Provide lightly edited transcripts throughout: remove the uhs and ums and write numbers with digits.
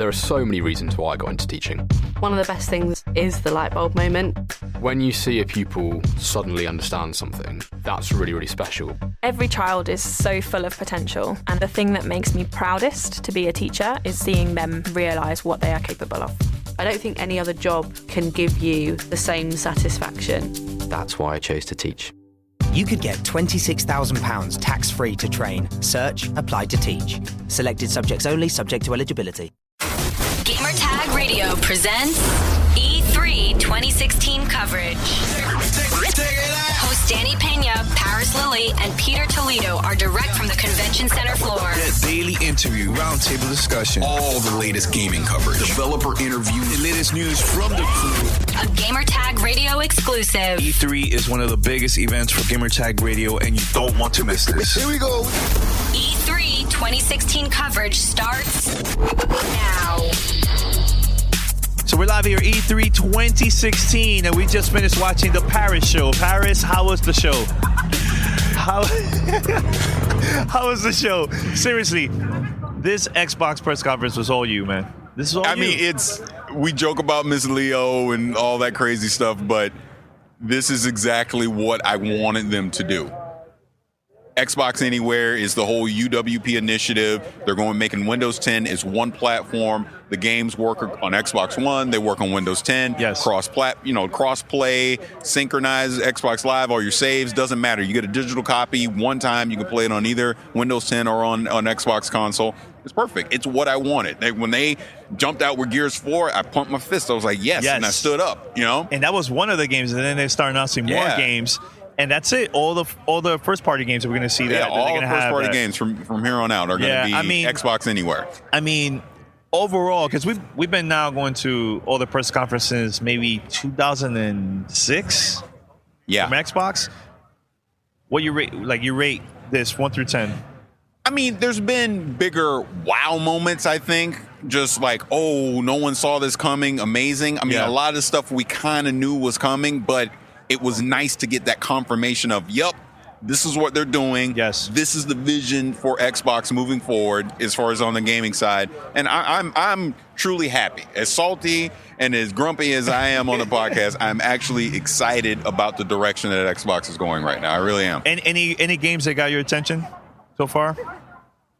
there are so many reasons why I got into teaching. One of the best things is the light bulb moment. When you see a pupil suddenly understand something, that's really, really special. Every child is so full of potential, and the thing that makes me proudest to be a teacher is seeing them realise what they are capable of. I don't think any other job can give you the same satisfaction. That's why I chose to teach. You could get £26,000 tax-free to train. Search, apply to teach. Selected subjects only, subject to eligibility. Gamertag Radio presents E3 2016 coverage. Hosts Danny Pena, Paris Lilly, and Peter Toledo are direct from the convention center floor. That daily interview, roundtable discussion, all the latest gaming coverage, developer interview, the latest news from the crew. A Gamertag Radio exclusive. E3 is one of the biggest events for Gamertag Radio, and you don't want to miss this. Here we go. E3 2016 coverage starts now. So we're live here, E3 2016, and we just finished watching the Paris show. Paris, how was the show? How was the show? Seriously, this Xbox press conference was all you, man. This is all you. I mean, we joke about Miss Leo and all that crazy stuff, but this is exactly what I wanted them to do. Xbox Anywhere is the whole UWP initiative. They're making Windows 10 is one platform. The games work on Xbox One. They work on Windows 10. Yes. Cross-play, synchronize Xbox Live, all your saves, doesn't matter. You get a digital copy one time. You can play it on either Windows 10 or on Xbox console. It's perfect. It's what I wanted. When they jumped out with Gears 4, I pumped my fist. I was like, yes. And I stood up, And that was one of the games, and then they started announcing more games. And that's it. All the first party games that we're going to see. All the first party games from here on out are going to be Xbox Anywhere. I mean, overall, because we've been now going to all the press conferences maybe 2006. Yeah. From Xbox. What you rate? Like you rate this 1 through 10? I mean, there's been bigger wow moments, I think. Just like, oh, no one saw this coming. Amazing. I mean, a lot of stuff we kind of knew was coming, but it was nice to get that confirmation of, yep, this is what they're doing. Yes. This is the vision for Xbox moving forward as far as on the gaming side. And I'm truly happy. As salty and as grumpy as I am on the podcast, I'm actually excited about the direction that Xbox is going right now. I really am. And any games that got your attention so far?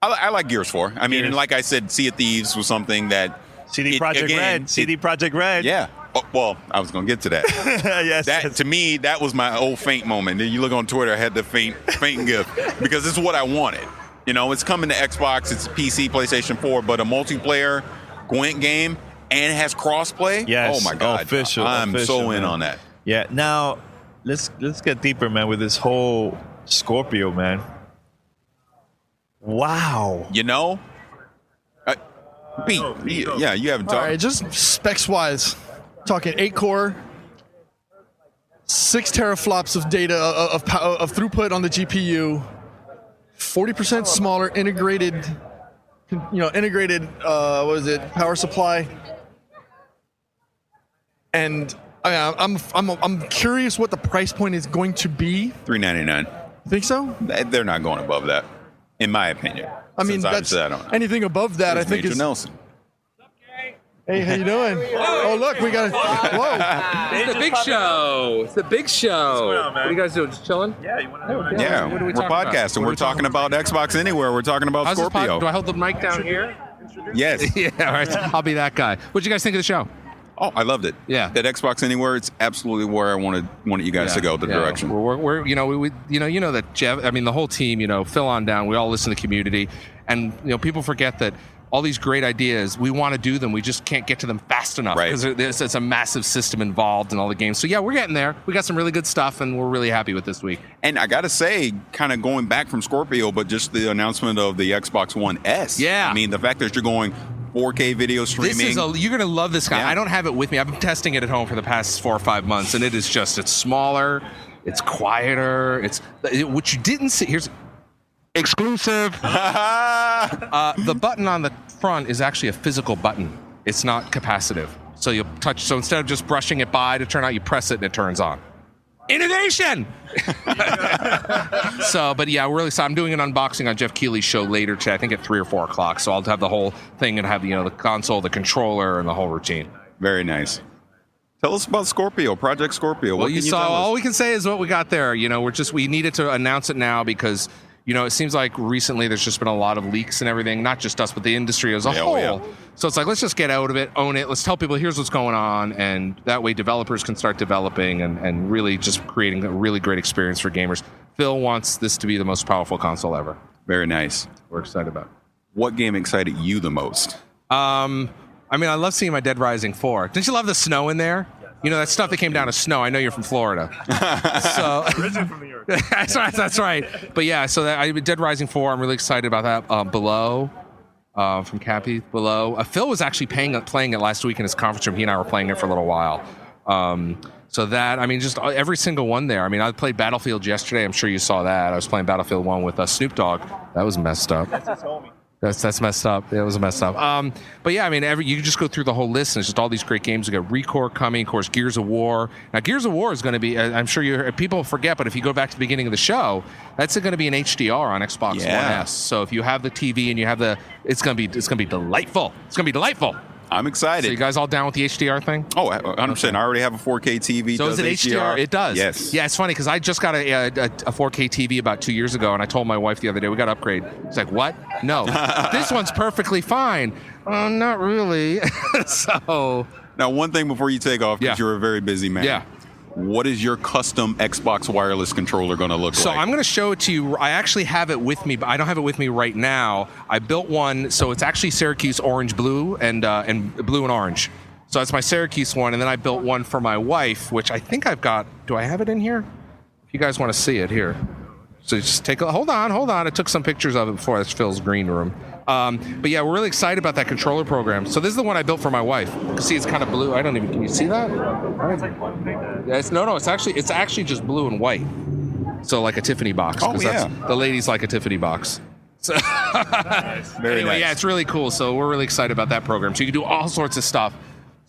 I like Gears 4. I mean, and like I said, Sea of Thieves was something that... CD Projekt Red. Yeah. Oh, well, I was going to get to that. Yes. To me, that was my old faint moment. You look on Twitter, I had the faint gift because it's what I wanted. It's coming to Xbox, it's PC, PlayStation 4, but a multiplayer Gwent game and it has crossplay. Yes. Oh my God. Official. I'm so in on that. Yeah. Now, let's get deeper, man, with this whole Scorpio, man. Wow. Pete, yeah, you haven't talked. All right, just specs-wise, talking 8-core, 6 teraflops of data of throughput on the GPU, 40% smaller integrated power supply, and I'm curious what the price point is going to be. $399. Think so? They're not going above that, in my opinion. I mean, that's anything above that. I think Major is Nelson. Hey, how you doing? Oh, look, we got whoa! It's the big show. It's the big show. What's going on, man? What are you guys doing? Just chilling? Yeah, you want to Yeah, What are we we're talking podcasting. about? We're talking about Xbox Anywhere. We're talking about How's this Scorpio. Do I hold the mic down here? Yes. Yeah, all right. I'll be that guy. What'd you guys think of the show? Oh, I loved it. Yeah. That Xbox Anywhere, it's absolutely where I wanted you guys to go, the direction. We're that Jeff, I mean, the whole team, Phil on down, we all listen to the community. And, people forget that all these great ideas, we want to do them. We just can't get to them fast enough because it's a massive system involved in all the games. So, yeah, we're getting there. We got some really good stuff, and we're really happy with this week. And I got to say, kind of going back from Scorpio, but just the announcement of the Xbox One S. Yeah. I mean, the fact that you're going 4K video streaming. You're going to love this guy. Yeah. I don't have it with me. I've been testing it at home for the past 4 or 5 months, and it's smaller, it's quieter, what you didn't see. Here's exclusive. The button on the front is actually a physical button. It's not capacitive. So you'll touch. So instead of just brushing it by to turn out, you press it and it turns on. Innovation. So, but yeah, we're really excited. I'm doing an unboxing on Jeff Keighley's show later today, I think at 3 or 4 o'clock. So I'll have the whole thing and have the console, the controller, and the whole routine. Very nice. Tell us about Scorpio, Project Scorpio. Well, you saw. All we can say is what we got there. We needed to announce it now because it seems like recently there's just been a lot of leaks and everything. Not just us, but the industry as a whole. Yeah. So it's like, let's just get out of it, own it. Let's tell people here's what's going on, and that way developers can start developing and really just creating a really great experience for gamers. Phil wants this to be the most powerful console ever. Very nice. We're excited about it. What game excited you the most? I love seeing my Dead Rising 4. Didn't you love the snow in there? That stuff that came down as snow. I know you're from Florida. So originally from New York. That's right. But yeah, so Dead Rising 4, I'm really excited about that. Below, from Cappy, Below. Phil was actually playing it last week in his conference room. He and I were playing it for a little while. So that, just every single one there. I played Battlefield yesterday. I'm sure you saw that. I was playing Battlefield 1 with Snoop Dogg. That was messed up. That's his homie. That's messed up. It was messed up. But yeah, you just go through the whole list, and it's just all these great games. We got Recore coming, of course, Gears of War. Now, Gears of War is going to be, I'm sure people forget, but if you go back to the beginning of the show, that's going to be an HDR on Xbox One S. So if you have the TV and you have it's going to be delightful. It's going to be delightful. I'm excited. So you guys all down with the HDR thing? Oh, 100%. Okay. I already have a 4K TV. So is it HDR? It does. Yes. Yeah, it's funny because I just got a 4K TV about 2 years ago, and I told my wife the other day, we got to upgrade. It's like, what? No. This one's perfectly fine. Not really. So. Now, one thing before you take off, because you're a very busy man. Yeah. What is your custom Xbox wireless controller going to look like? So I'm going to show it to you. I actually have it with me, but I don't have it with me right now. I built one, so it's actually Syracuse orange blue and blue and orange. So that's my Syracuse one, and then I built one for my wife, which I think I've got. Do I have it in here? If you guys want to see it, here. So just hold on. I took some pictures of it before. That's Phil's green room. But yeah, we're really excited about that controller program. So this is the one I built for my wife. You can see it's kind of blue. Can you see that? It's actually just blue and white. So like a Tiffany box. Oh, yeah. The ladies like a Tiffany box. So Very nice. Yeah, it's really cool. So we're really excited about that program. So you can do all sorts of stuff.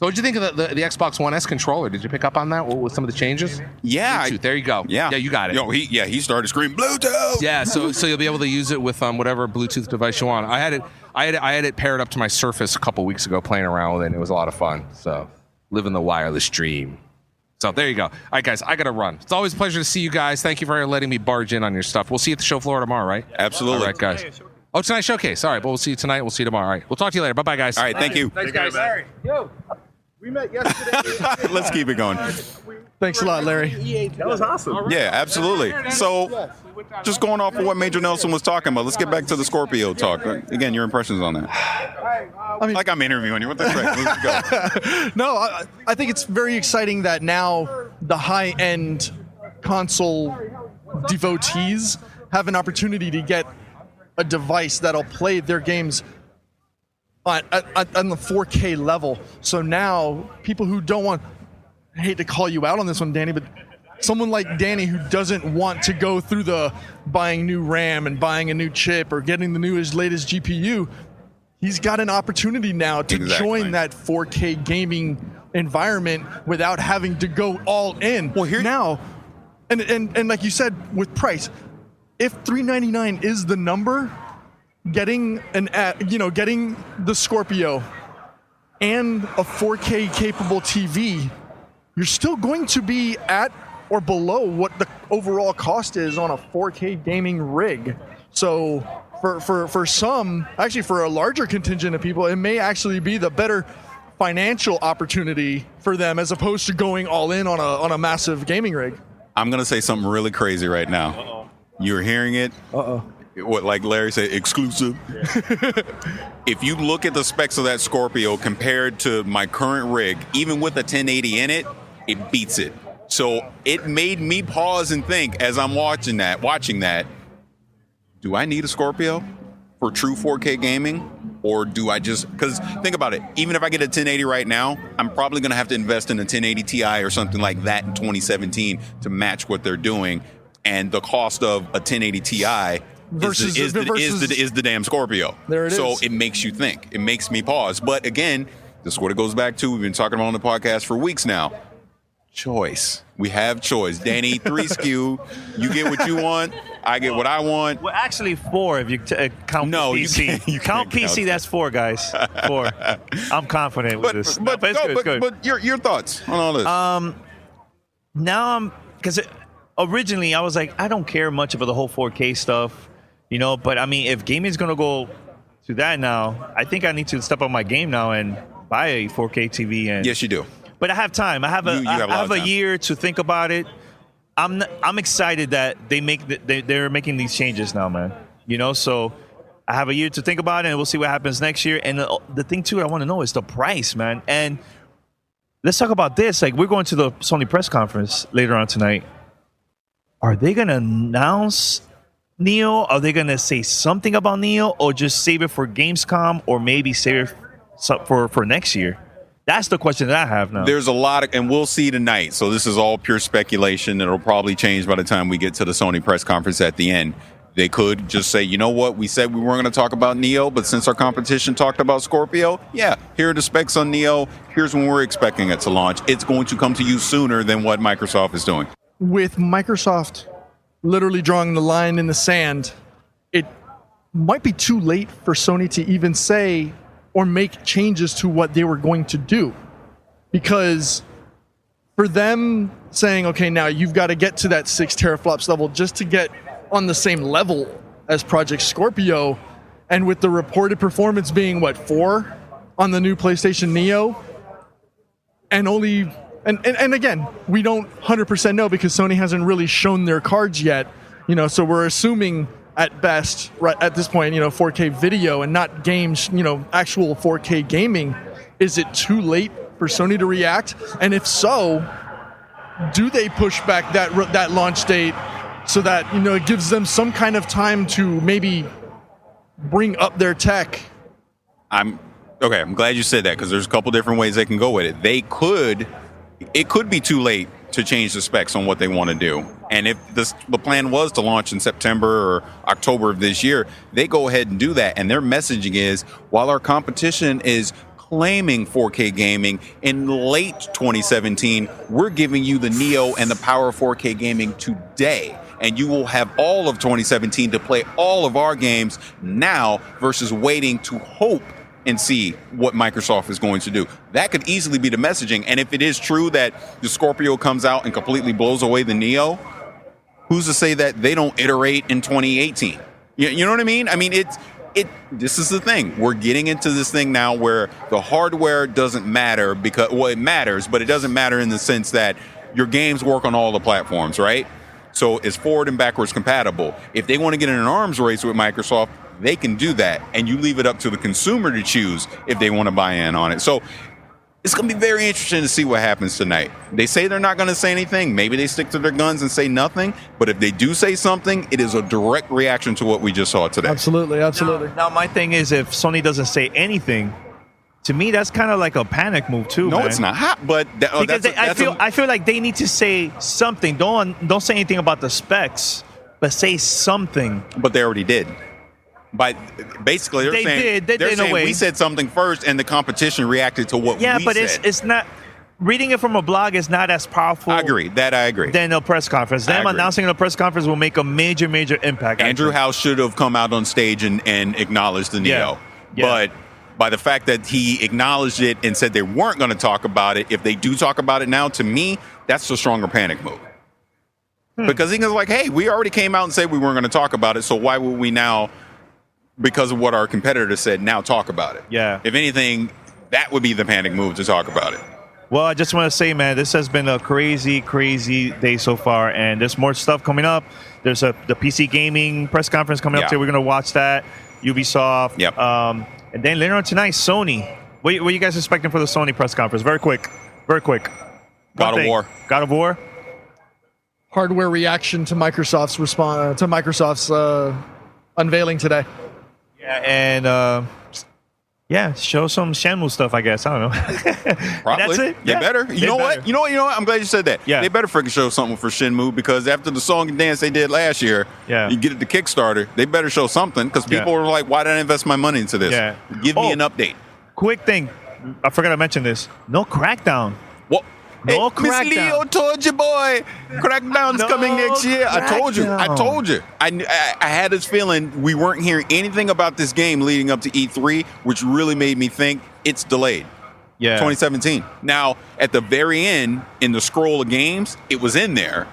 So what did you think of the Xbox One S controller? Did you pick up on that with some of the changes? Yeah. Bluetooth, there you go. Yeah. Yeah, you got it. He started screaming Bluetooth. Yeah, so you'll be able to use it with whatever Bluetooth device you want. I had it paired up to my Surface a couple weeks ago, playing around with it, and it was a lot of fun. So living the wireless dream. So there you go. All right, guys, I got to run. It's always a pleasure to see you guys. Thank you for letting me barge in on your stuff. We'll see you at the show floor tomorrow, right? Absolutely. All right, guys. Oh, tonight's showcase. All right, well, we'll see you tonight. We'll see you tomorrow. All right, we'll talk to you later. Bye-bye, guys. All right, thank you. Thanks, guys. Larry, We met yesterday. Let's keep it going. Thanks a lot, Larry. That was awesome. Yeah, absolutely. So, just going off of what Major Nelson was talking about, let's get back to the Scorpio talk. Again, your impressions on that. Like I'm interviewing you. What the frick? Let's go. No, I think it's very exciting that now the high-end console devotees have an opportunity to get a device that'll play their games on the 4K level. So now people who don't want, I hate to call you out on this one, Danny, but someone like Danny who doesn't want to go through the buying new RAM and buying a new chip or getting the newest, latest GPU, he's got an opportunity now to join that 4K gaming environment without having to go all in. Well, here now, and like you said with price, if $399 is the number, getting the Scorpio and a 4K capable TV, you're still going to be at or below what the overall cost is on a 4K gaming rig. So for some, actually for a larger contingent of people, it may actually be the better financial opportunity for them as opposed to going all in on a massive gaming rig. I'm going to say something really crazy right now. Uh-oh. You're hearing it. Uh-oh. What, like Larry said, exclusive. Yeah. If you look at the specs of that Scorpio compared to my current rig, even with a 1080 in it, it beats it. So it made me pause and think as I'm watching that, do I need a Scorpio for true 4K gaming? Or do I just, because think about it, even if I get a 1080 right now, I'm probably going to have to invest in a 1080 Ti or something like that in 2017 to match what they're doing. And the cost of a 1080 Ti is the damn Scorpio. There it is. So it makes you think. It makes me pause. But again, this is what it goes back to. We've been talking about on the podcast for weeks now. choice. We have choice. Danny, 3 SKU. You get what you want. I get what I want. Well, actually 4 if you count PC. You count can't PC, count that's 4, guys. 4. I'm confident with this. But it's good. But your thoughts on all this? Now because originally I was like, I don't care much about the whole 4K stuff, but I mean, if gaming's going to go to that now, I think I need to step up my game now and buy a 4K TV. And yes, you do. But I have time. I have a year to think about it. I'm excited that they're making these changes now, man. So I have a year to think about it, and we'll see what happens next year. And the thing too I want to know is the price, man. And let's talk about this. Like, we're going to the Sony press conference later on tonight. Are they gonna announce Neo? Are they gonna say something about Neo, or just save it for Gamescom, or maybe save it for next year? That's the question that I have now. There's a lot of, and we'll see tonight. So this is all pure speculation. It'll probably change by the time we get to the Sony press conference at the end. They could just say, you know what, we said we weren't going to talk about Neo, but since our competition talked about Scorpio, yeah, here are the specs on Neo. Here's when we're expecting it to launch. It's going to come to you sooner than what Microsoft is doing. With Microsoft literally drawing the line in the sand, it might be too late for Sony to even say or make changes to what they were going to do. Because for them saying, okay, now you've got to get to that 6 teraflops level just to get on the same level as Project Scorpio, and with the reported performance being, 4 on the new PlayStation Neo, and only... And again, we don't 100% know because Sony hasn't really shown their cards yet, so we're assuming at best, right at this point, 4K video and not games, actual 4K gaming. Is it too late for Sony to react? And if so, do they push back that launch date so that, it gives them some kind of time to maybe bring up their tech? I'm glad you said that, because there's a couple different ways they can go with it. It could be too late to change the specs on what they want to do. And if the plan was to launch in September or October of this year, they go ahead and do that. And their messaging is, while our competition is claiming 4K gaming in late 2017, we're giving you the Neo and the power of 4K gaming today. And you will have all of 2017 to play all of our games now versus waiting to hope and see what Microsoft is going to do. That could easily be the messaging. And if it is true that the Scorpio comes out and completely blows away the Neo, who's to say that they don't iterate in 2018? You know what I mean? I mean, this is the thing. We're getting into this thing now where the hardware doesn't matter because, well, it matters, but it doesn't matter in the sense that your games work on all the platforms, right? So it's forward and backwards compatible. If they want to get in an arms race with Microsoft, they can do that, and you leave it up to the consumer to choose if they want to buy in on it. So it's going to be very interesting to see what happens tonight. They say they're not going to say anything. Maybe they stick to their guns and say nothing. But if they do say something, it is a direct reaction to what we just saw today. Absolutely. Now my thing is, if Sony doesn't say anything, to me that's kind of like a panic move too. No, man. it's not. But I feel like they need to say something. Don't say anything about the specs, but say something. But they already did. But basically, they're saying we said something first, and the competition reacted to what we said. Yeah, but it's not. Reading it from a blog is not as powerful. I agree. Than a press conference. Them announcing in a press conference will make a major impact. Andrew House should have come out on stage and acknowledged the Neo. Yeah. But by the fact that he acknowledged it and said they weren't going to talk about it, if they do talk about it now, to me, that's a stronger panic move. Because he was like, hey, we already came out and said we weren't going to talk about it, so why would we now, because of what our competitor said, now talk about it? Yeah. If anything, that would be the panic move to talk about it. Well, I just want to say, man, this has been a crazy day so far, and there's more stuff coming up. There's the PC gaming press conference coming up too. We're going to watch that. Ubisoft. Yep. And then later on tonight, Sony. What are you guys expecting for the Sony press conference? Very quick. God of War. Hardware reaction to Microsoft's response to Microsoft's unveiling today. Yeah, and show some Shenmue stuff, I guess. I don't know. Probably. That's it. They better. You know what? I'm glad you said that. Yeah. They better freaking show something for Shenmue, because after the song and dance they did last year, you get it to Kickstarter, they better show something, because people were like, why did I invest my money into this? Yeah. Give me an update. Quick thing. I forgot to mention this. No Crackdown. No Miss Crackdown. Leo told you, boy. Crackdown's coming next year. I told you. I had this feeling we weren't hearing anything about this game leading up to E3, which really made me think it's delayed. Yeah. 2017. Now, at the very end, in the scroll of games, it was in there,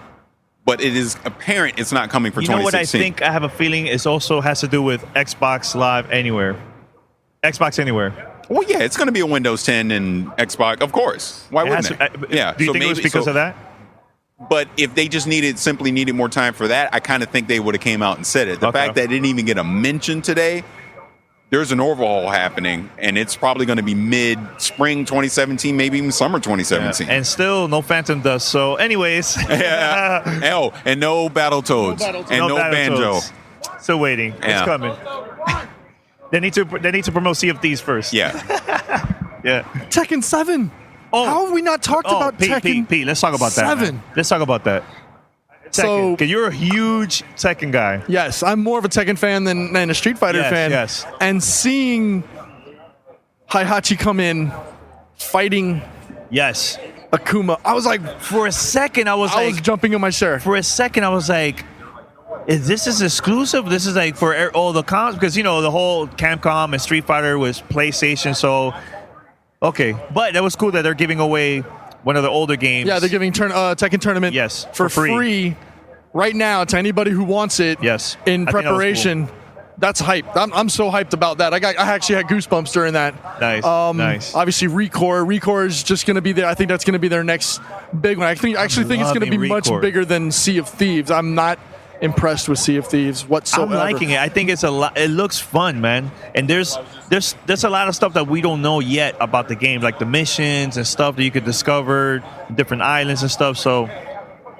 but it is apparent it's not coming for 2016. You know what I think? I have a feeling it also has to do with Xbox Live Anywhere. Xbox Anywhere. Well, yeah, it's going to be a Windows 10 and Xbox, of course. Why wouldn't it? Yeah. Do you think it was because of that? But if they just simply needed more time for that, I kind of think they would have came out and said it. The fact that it didn't even get a mention today, there's an overhaul happening, and it's probably going to be mid-spring 2017, maybe even summer 2017. Yeah. And still no Phantom Dust. So, anyways. Oh, and no Battletoads. And no Banjo. Still waiting. Yeah. It's coming. They need to promote Sea of Thieves first. Yeah. Yeah. Tekken 7. Oh. How have we not talked about Tekken Pete, let's talk about that. 7. Let's talk about that. Tekken. So, 'Cause you're a huge Tekken guy. Yes, I'm more of a Tekken fan than a Street Fighter fan. Yes. And seeing Heihachi come in fighting Akuma, I was like, for a second, I was jumping in my chair. For a second, I was like, is this exclusive? This is like for all the comps? Because, the whole Capcom and Street Fighter was PlayStation, so, okay. But that was cool that they're giving away one of the older games. Yeah, they're giving Tekken Tournament for free right now to anybody who wants it in preparation. That's hype. I'm so hyped about that. I actually had goosebumps during that. Nice. Nice. Obviously, Recore is just going to be there. I think that's going to be their next big one. I actually think it's going to be much bigger than Sea of Thieves. I'm not impressed with Sea of Thieves whatsoever. I'm liking it. I think it's a lot. It looks fun, man. And there's a lot of stuff that we don't know yet about the game, like the missions and stuff that you could discover, different islands and stuff. So,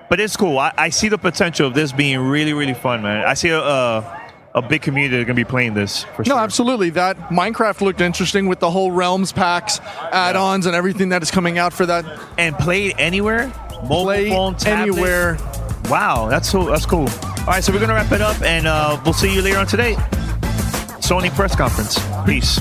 but it's cool. I see the potential of this being really, really fun, man. I see a big community that's going to be playing this for sure. No, absolutely. That Minecraft looked interesting with the whole Realms packs, add-ons, and everything that is coming out for that. And played anywhere, mobile phone, tablet. Anywhere. Wow, that's cool. All right, so we're going to wrap it up, and we'll see you later on today. Sony press conference. Peace.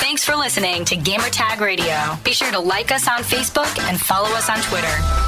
Thanks for listening to Gamertag Radio. Be sure to like us on Facebook and follow us on Twitter.